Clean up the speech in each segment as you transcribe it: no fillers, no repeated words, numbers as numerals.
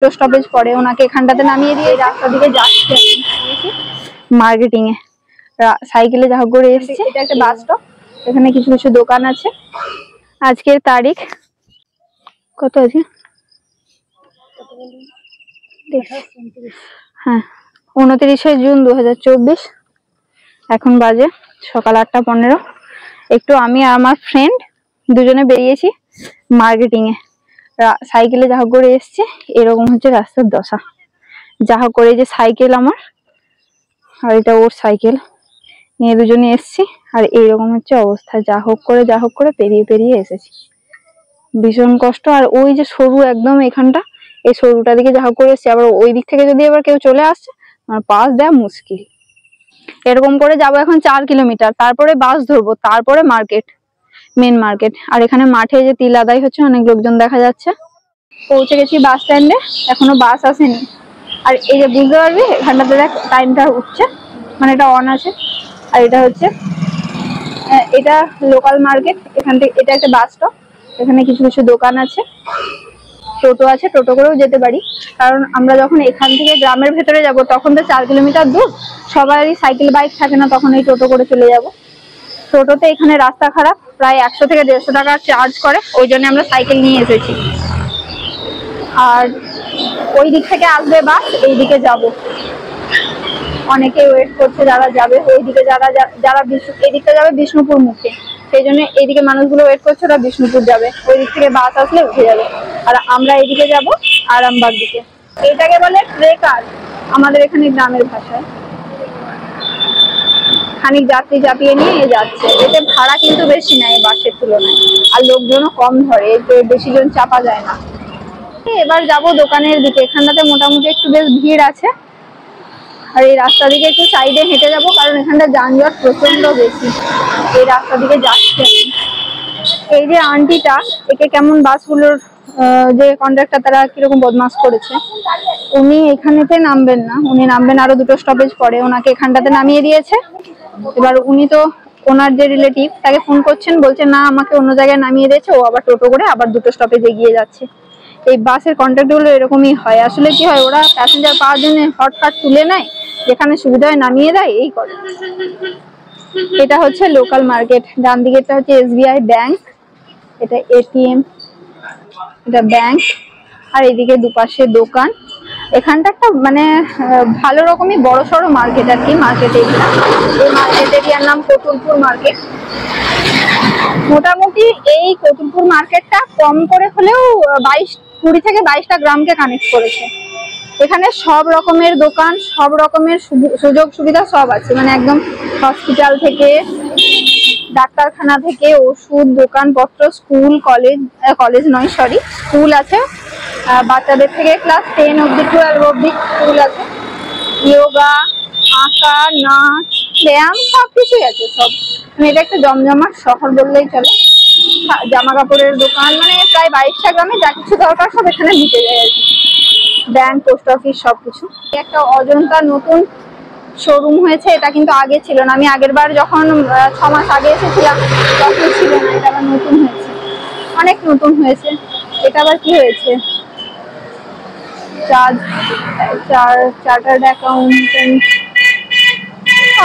Stoppage পরে ওনাকে এখানটাতে নামিয়ে দিয়ে রাস্তা দিকে যাচ্ছে মার্কেটিং এ সাইকেলে যা হোক করে এসেছি। এটা একটা বাস স্টপ, এখানে কিছু কিছু দোকান আছে। আজকের তারিখ কত আছে? হ্যাঁ, 29শে জুন 2024। এখন বাজে সকাল 8টা 15। একটু আমি আর আমার ফ্রেন্ড দুজনে বেরিয়েছি মার্কেটিং এ, সাইকেলে যা হোক করে এসছি। এরকম হচ্ছে রাস্তার দশা। যা হোক করে যে সাইকেল আমার আর এটা ওর সাইকেল নিয়ে দুজনে এসছি, আর এইরকম হচ্ছে অবস্থা। যা হোক করে পেরিয়ে পেরিয়ে এসেছি, ভীষণ কষ্ট। আর ওই যে সরু একদম এখানটা, এই সরুটা দিকে যা হোক করে এসছি। আবার ওই দিক থেকে যদি আবার কেউ চলে আসছে আমার পাস দেওয়া মুশকিল। এরকম করে যাবো এখন 4 কিলোমিটার, তারপরে বাস ধরবো, তারপরে মার্কেট, মেন মার্কেট। আর এখানে মাঠে যে তিল আদায় হচ্ছে, অনেক লোকজন দেখা যাচ্ছে। পৌঁছে গেছি বাস স্ট্যান্ডে, এখনো বাস আসেনি। আর এই যে বুঝতে পারবি এখানটাতে দেখ টাইমটা উঠছে, মানে এটা অন আছে। আর এটা হচ্ছে এটা লোকাল মার্কেট। এখান থেকে এটা একটা বাস স্টপ, এখানে কিছু কিছু দোকান আছে, টোটো আছে, টোটো করেও যেতে পারি। কারণ আমরা যখন এখান থেকে গ্রামের ভেতরে যাব তখন তো 4 কিলোমিটার দূর, সবারই সাইকেল বাইক থাকে না, তখন এই টোটো করে চলে যাব। টোটোতে এখানে রাস্তা খারাপ, প্রায় 100 থেকে 150 টাকা চার্জ করে, ওই জন্য আমরা সাইকেল নিয়ে এসেছি। আর ওই দিক থেকে আসবে বাস, এই দিকে যাব। অনেকে ওয়েট করছে যারা যাবে ওইদিকে, যারা এদিকটা যাবে বিষ্ণুপুর মুখে, সেই জন্য এইদিকে মানুষগুলো ওয়েট করছে, ওরা বিষ্ণুপুর যাবে। ওই দিক থেকে বাস আসলে উঠে যাবে। আর আমরা এইদিকে যাব আরামবাগ দিকে। এটাকে বলে ট্রেকার আমাদের এখানে গ্রামের ভাষায়। খানিক যাত্রী চাপিয়ে নিয়ে যাচ্ছে। এতে ভাড়া কিন্তু বেশি নেয় বাসের তুলনায়, আর লোকজনও কম ধরে, এতে বেশি জন চাপা যায় না। এবার যাব দোকানের দিকে, এখানটাতে মোটামুটি একটু বেশ ভিড় আছে। আর এই রাস্তা দিকে একটু সাইডে হেঁটে যাব, কারণ এখানটা যানজট প্রচন্ড বেশি। এই রাস্তা দিকে যাচ্ছে। এই যে আন্টিটা, একে কেমন বাসগুলোর যে কন্ডাক্টর তারা কিরকম বদমাস করেছে। উনি এখানেতে নামবেন না, উনি নামবেন আরো 2টো স্টপেজ পরে। ওনাকে এখানটাতে নামিয়ে দিয়েছে। এবার উনি তো ওনার যে রিলেটিভ তাকে ফোন করছেন, বলছেন না আমাকে অন্য জায়গায় নামিয়ে দিয়েছে। ও আবার টোটো করে আবার 2টো স্টপেজ এগিয়ে যাচ্ছে। এই বাসের কন্ট্রাক্ট গুলো এরকমই হয়। আসলে কি হয়, ওরা প্যাসেঞ্জার পাওয়ার জন্য হটকাট তুলে নেয়, যেখানে সুবিধা হয় নামিয়ে দেয়, এই করে। এটা হচ্ছে লোকাল মার্কেট। ডান দিকেরটা হচ্ছে SBI ব্যাংক, এটা ATM, এটা ব্যাংক। আর এদিকে দুপাশে দোকান। এখানটা একটা মানে ভালো রকমই বড় সড়ো মার্কেট আর কি। মার্কেট এরিয়া, এই মার্কেট এরিয়ার নাম কতুলপুর মার্কেট। মোটামুটি এই কতুলপুর মার্কেটটা কম করে হলেও 20 থেকে 22টা গ্রামকে কানেক্ট করেছে। এখানে সব রকমের দোকান, সব রকমের সুযোগ সুবিধা সব আছে। মানে একদম হসপিটাল থেকে, ডাক্তারখানা থেকে, ওষুধ দোকানপত্র, স্কুল, কলেজ নয় সরি, স্কুল আছে। বাচ্চাদের থেকে ক্লাস 10 অব্দি 12 অব্দি স্কুল আছে। যোগা, আঁকা, নাচ, ব্যায়াম সবকিছুই আছে সব। এটা একটা জমজমাট শহর বললেই চলে। জামা কাপড়ের দোকান, মানে প্রায় 22টা গ্রামে যা কিছু দরকার সব এখানে দিতে যায় আর কি। ব্যাংক, পোস্ট অফিস সবকিছু। একটা অজন্তা নতুন শোরুম হয়েছে, এটা কিন্তু আগে ছিল না। আমি আগের বার যখন 6 মাস আগে এসেছিলাম তখন ছিল না, এটা আবার নতুন হয়েছে, অনেক নতুন হয়েছে। এটা আবার কি হয়েছে, চার্টার্ড অ্যাকাউন্টেন্ট,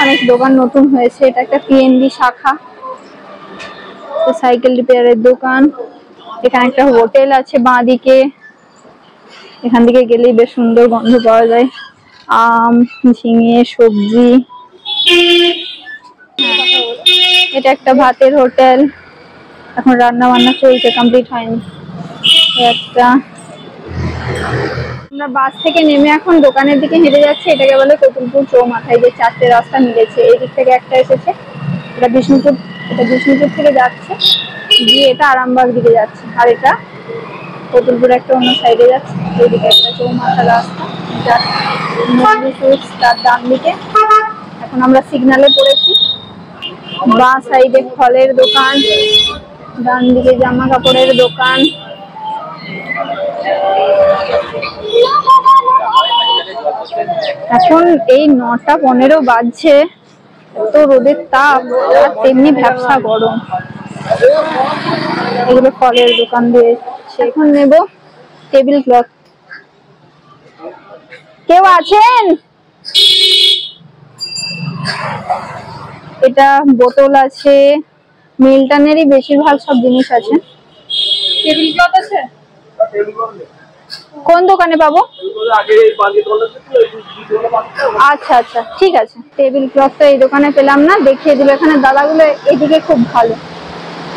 অনেক দোকান নতুন হয়েছে। এটা একটা PNB শাখা, সাইকেল রিপেয়ারের দোকান। এখানে একটা হোটেল আছে বাঁ দিকে, এখান থেকে গেলেই বেশ সুন্দর গন্ধ পাওয়া যায়। আম, ঝিঙে, সবজি। এটা একটা ভাতের হোটেল, এখন রান্না বান্না চলছে, কমপ্লিট হয়নি। একটা আমরা বাস থেকে নেমে এখন দোকানের দিকে হেঁটে যাচ্ছি। এটাকে বলে কতুলপুর চৌমাথায়, যে 4টে রাস্তা মিলেছে। এই দিক থেকে একটা এসেছে, এটা বিষ্ণুপুর থেকে যাচ্ছে, গিয়ে এটা আরামবাগ দিকে যাচ্ছে। আর এটা কতুলপুর একটা অন্য সাইডে যাচ্ছে। এইদিকে একটা চৌমাথা রাস্তা, তার ডান দিকে। এখন আমরা সিগনালে পড়েছি। বাঁ সাইডে ফলের দোকান, ডান দিকে জামা কাপড়ের দোকান। এখন এই 9টা 15 বাজছে, এত রোদের তাপ, আর তেমনি ভ্যাপসা গরম। এগুলো ফলের দোকান দিয়েছে। এখন নেব টেবিল ক্লথ। কেউ আছেন? এটা বোতল আছে, মিল্টনেরই বেশিরভাগ সব জিনিস আছে। টেবিল ক্লথ আছে? কোন দোকানে পাবো? আচ্ছা আচ্ছা ঠিক আছে। টেবিল ক্লথ তো এই দোকানে পেলাম না, দেখিয়ে দিল এখানে দাদাগুলো এদিকে খুব ভালো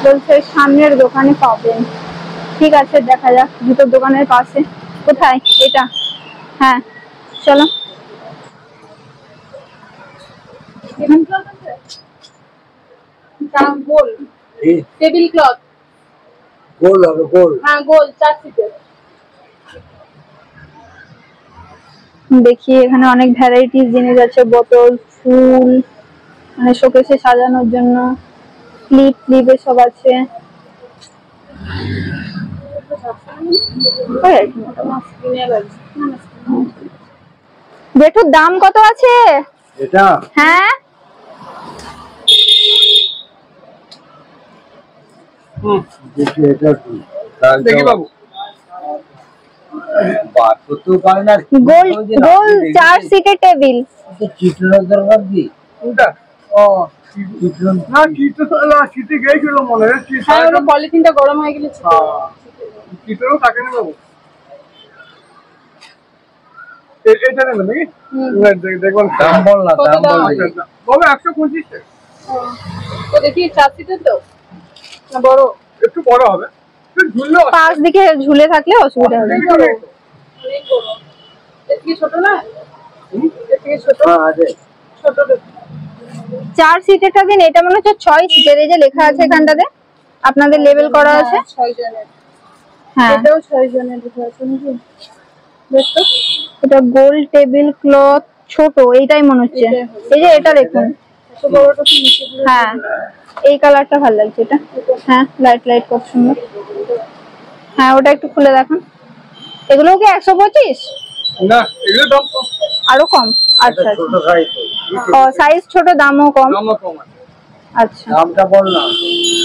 বলছে সামনের দোকানে পাবেন। ঠিক আছে দেখা যাক, জুতোর দোকানের পাশে। কোথায় এটা? হ্যাঁ চলো। গোল টেবিল ক্লথ, গোল হবে গোল, হ্যাঁ গোল 4 সিটের। দেখি এখানে অনেক ভ্যারাইটিস জিনিস আছে, বোতল, ফুল, মানে শোকেসে সাজানোর জন্য, ক্লিপ সব আছে। জেঠুর দাম কত আছে এটা? হ্যাঁ দেখি বাবু, গোল গোল 4 সিটের টেবিল। চিটলোর দরকার দি কোনটা? ও চিটলো না, চিটলো না, চিটে গেছিল মনে হয়। হ্যাঁ ওটা পলিথিনটা গরম হয়ে গেছে। হ্যাঁ চিটলো থাকে না বাবু, এটা নেবেন নাকি? দেখুন দাম বল না, দাম বল বাবু। 125 টাকা। তো দেখি 4 সিটের তো না বড়, একটু বড় হবে, ঝুললে পাশ দিকে ঝুলে থাকলে অসুবিধা হবে। অনেক বড়, এর থেকে ছোট না? এর থেকে ছোট আছে, ছোট। 4 সিটেরটা দিন। এটা মনে হচ্ছে 6 সিটের, এই যে লেখা আছে এখানটাতে আপনাদের লেভেল করা আছে 6 জনের। হ্যাঁ এটাও 6 জনের লেখা আছে নাকি? দেখো এটা গোল টেবিল ক্লথ ছোট, এইটাই মনে হচ্ছে। এই যে এটা দেখুন, হ্যাঁ এই কালারটা ভালো লাগছে এটা। হ্যাঁ লাইট খুব সুন্দর। হ্যাঁ ওটা একটু খুলে দেখান। এগুলো কি 125? না এগুলো দাম কম, আরো কম। আচ্ছা ছোট সাইজ, ও সাইজ ছোট, দামও কম। আচ্ছা দামটা বল না।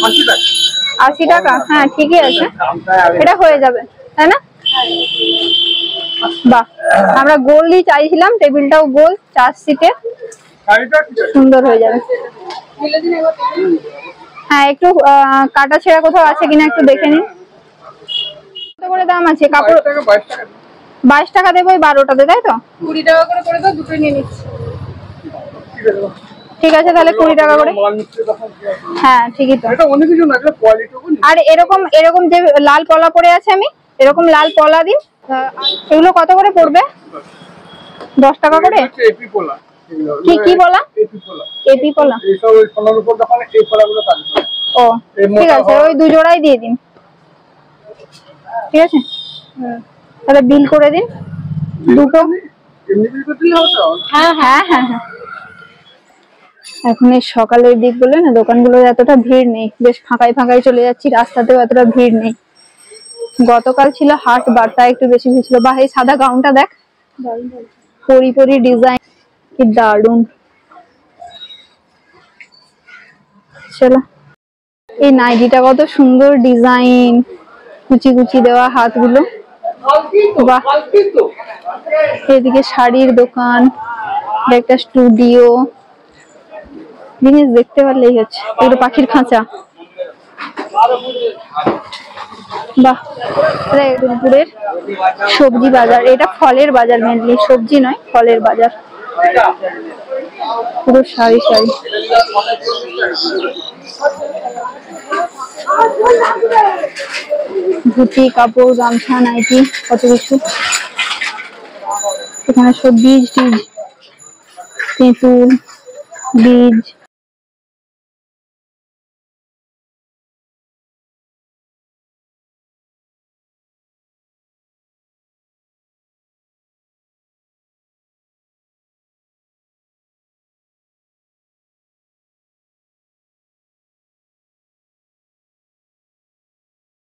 80 টাকা। 80 টাকা, হ্যাঁ ঠিকই আছে, এটা হয়ে যাবে তাই না? বাহ, আমরা গোলই চাইছিলাম, টেবিলটাও গোল 4 সিটের, সুন্দর হয়ে যাবে। হ্যাঁ একটু কাটা ছেঁড়া কোথাও আছে কিনা একটু দেখে নিন। কত করে দাম আছে কাপড়? 22 টাকা দেবো ওই 12টাতে, তাই তো? 20 টাকা করে দাও, দুটো নিয়ে নিচ্ছি। ঠিক আছে তাহলে 20 টাকা করে। হ্যাঁ ঠিকই তো। আর এরকম যে লাল পলা পরে আছে, আমি এরকম লাল পলা দিন। এগুলো কত করে পড়বে? 10 টাকা করে। কি পলা? এপি পলা। ও ঠিক আছে, ওই 2 জোড়াই দিয়ে দিন। ঠিক আছে তাহলে বিল করে দিন দুটো। হ্যাঁ হ্যাঁ হ্যাঁ হ্যাঁ। এখন এই সকালের দিক বলে না, দোকানগুলো এতটা ভিড় নেই, বেশ ফাঁকাই চলে যাচ্ছি, রাস্তাতেও এতটা ভিড় নেই। গতকাল ছিল হাট বারটা, একটু বেশি ভিড় ছিল। বা এই সাদা গাউনটা দেখ, পরি ডিজাইন, কি দারুন। চলো, এই নাইটিটা কত সুন্দর ডিজাইন, কুচি দেওয়া হাতগুলো, বাহ। এদিকে শাড়ির দোকান, একটা স্টুডিও, জিনিস দেখতে পারলেই হচ্ছে। এগুলো পাখির খাঁচা, বাহ। দুপুরের সবজি বাজার, এটা ফলের বাজার, মেনলি সবজি নয়, ফলের বাজার। পুরো সারি ধুতি, কাপড়, গামছা, নাইটি, কত কিছু। এখানে সব বীজ, তেঁতুল বীজ,